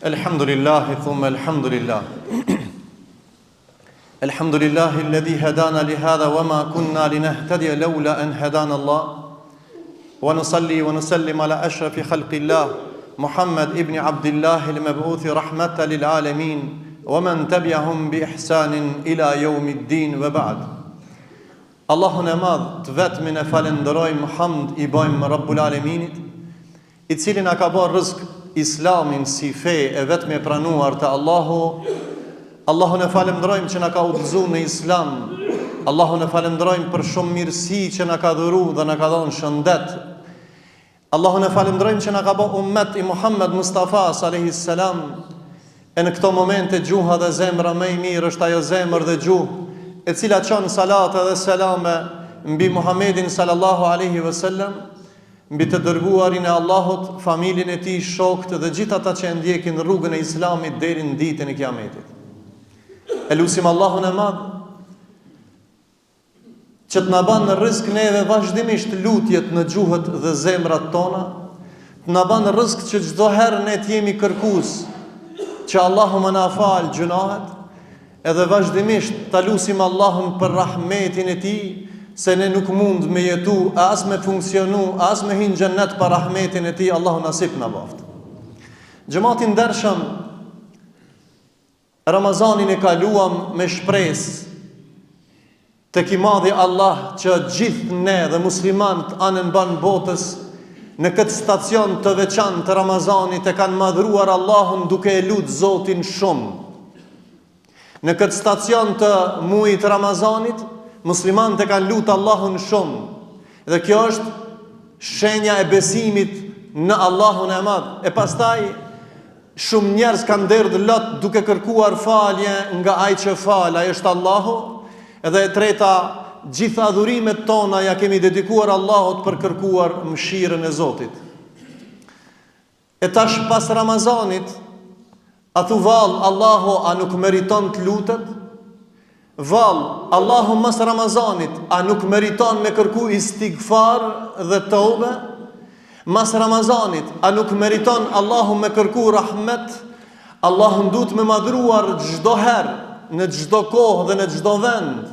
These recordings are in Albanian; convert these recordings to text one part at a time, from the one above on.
Elhamdulillahi thumma elhamdulillah. Elhamdulillahi alladhi hadana li hadha wa ma kunna linahtadiya lawla an hadana Allah. Wa nusalli wa nusallim ala ashrafi khalqillah Muhammad ibn Abdullah al-mab'uth rahmatan lil alamin wa man tabi'ahum bi ihsanin ila yawmiddin wa ba'd. Allahun e madh të vetmin e falenderojmë, hamd i bëjmë Rabbul Alaminit, i cili na ka bërë rrezik Islamin si fe e vetëm e pranuar të Allahu. Allahun e falenderojmë që na ka udhëzuar në Islam. Allahun e falenderojmë për shumë mirësi që na ka dhuru dhe na ka dhënë shëndet. Allahun e falenderojmë që na ka bërë ummet i Muhammed Mustafa alayhi salam. E në këto momente gjuha dhe zemra më e mirë është ajo zemër dhe gjuhë e cila çon salat dhe selame mbi Muhammedin sallallahu alaihi wasallam, mbi të dërguarin e Allahut, familjen e tij, shokët dhe gjithë ata që e ndjekin rrugën e Islamit deri në ditën e Kiametit. Elusim Allahun e madh që të na banë në rrezik neve vazhdimisht lutjet në gjuhët dhe zemrat tona, të na banë rrezik që çdo herë ne të jemi kërkues që Allahu më na fal gjunahet, edhe vazhdimisht ta lutim Allahun për rahmetin e tij, se ne nuk mund me jetu, as me funksionu, as me hinë xhennet pa rahmetin e tij. Allahu nasip na baft. Xhamati ndershëm, Ramazanin e kaluam me shpresë tek i madhi Allah që gjithë ne dhe muslimanët anën ban botës në këtë stacion të veçantë të Ramazanit e kanë madhruar Allahun duke e lutur Zotin shumë. Në këtë stacion të muajit Ramazanit muslimanët e kanë lutur Allahun shumë. Dhe kjo është shenja e besimit në Allahun e madh. E pastaj shumë njerëz kanë derdhur lot duke kërkuar falje nga ai që fal, ai është Allahu. Edhe e treta, gjitha adhurimet tona ja kemi dedikuar Allahut për kërkuar mëshirën e Zotit. E tash pas Ramazanit, a thu vallë Allahu a nuk meriton të lutet? Vallë, Allahu mas Ramazanit a nuk meriton me kërku istighfar dhe tobe? Mas Ramazanit a nuk meriton Allahu me kërku rahmet? Allahu duhet me madhruar çdo herë, në çdo kohë dhe në çdo vend.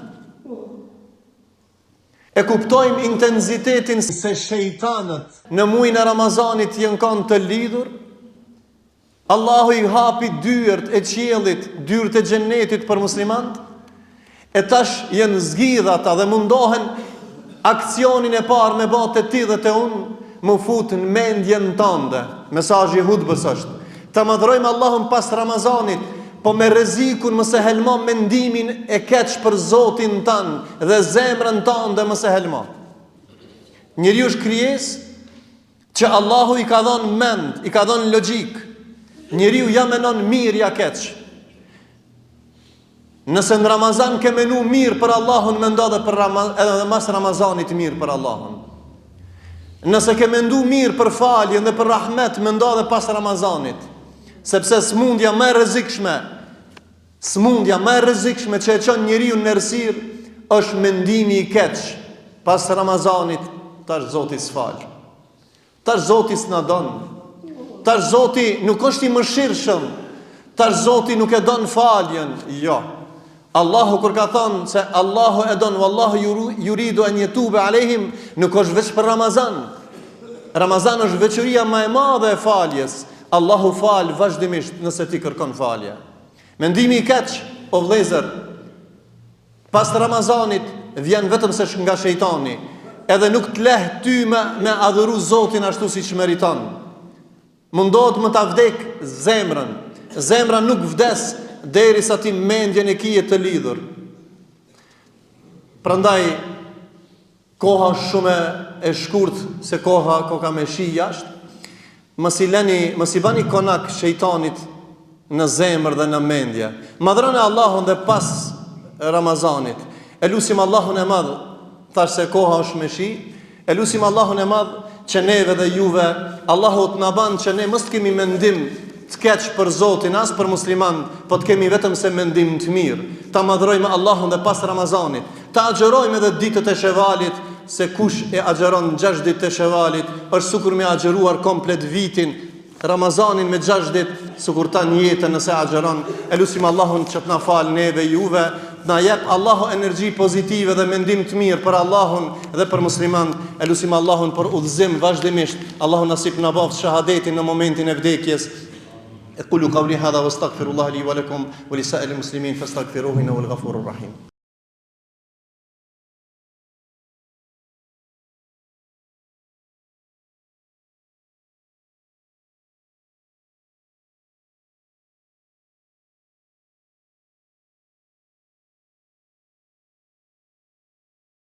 E kuptojmë intensitetin se shejtanët në muajin e Ramazanit janë kanë të lidhur. Allahu i hapi dyert e qiellit, dyert e xhennetit për muslimanët. E tash jenë zgjidhata dhe mundohen aksionin e parë me batë të ti dhe të unë më futë në mendjen tënde. Mesazhi i hutbës është të madhrojmë Allahun pas Ramazanit, po me rrezikun mëse helmo mendimin e keq për Zotin tanë dhe zemrën tënde mëse helmo. Njeriu është krijesë që Allahu i ka dhënë mend, i ka dhënë logjik. Njeriu ja menon mirë ja keq. Nëse në Ramazan ke menu mirë për Allahun, mendo edhe mas Ramazanit mirë për Allahun. Nëse ke mendu mirë për faljen dhe për rahmet, mendo edhe pas Ramazanit. Sepse smundja më e rrezikshme që e çon njeriu në errësirë është mendimi i keq. Pas Ramazanit tash Zoti s'fal. Tash Zoti s'na don. Tash Zoti nuk është i mëshirshëm. Tash Zoti nuk e don faljen. Jo. Allahu kur ka thonë se Allahu e don, wallahu yuridu an yatuba alehim, nuk është veç për Ramazan. Ramazan është veçoria më e madhe e faljes. Allahu fal vazhdimisht nëse ti kërkon falje. Mendimi i keq, o vëllezër, pas Ramazanit vjen vetëm se nga shejtani, edhe nuk të leh ty me adhuru Zotin ashtu siç meriton. Mundohet më ta vdek zemrën. Zemra nuk vdes derisa ti mendjen e kije të lidhur. Prandaj koha është shumë e shkurtë se koha me shi jashtë. Mos i bani konak shejtanit në zemër dhe në mendje. Madhroni Allahun dhe pas Ramazanit. Elusim Allahun e madh, tash se koha është me shi, elusim Allahun e madh që neve dhe juve Allahu të na ban që ne mos kemi mendim të keq për Zotin, as për musliman, po të kemi vetëm se mendim të mirë. Ta madhrojmë Allahun dhe pas Ramazanit. Ta agjerojmë edhe ditët e Shevalit, se kush e agjeron 6 ditë të Shevalit, është sikur me agjeruar komplet vitin. Ramazanin me 6 ditë sukurtan jetën nëse agjeron. Elusim Allahun që të na falë neve juve, na jep Allahu energji pozitive dhe mendim të mirë për Allahun dhe për musliman. Elusim Allahun për udhëzim vazhdimisht. Allahu nasip na bëft shahadetin në momentin e vdekjes. أقول قولي هذا واستغفر الله لي ولكم ولسائر المسلمين فاستغفروه إنه الغفور الرحيم.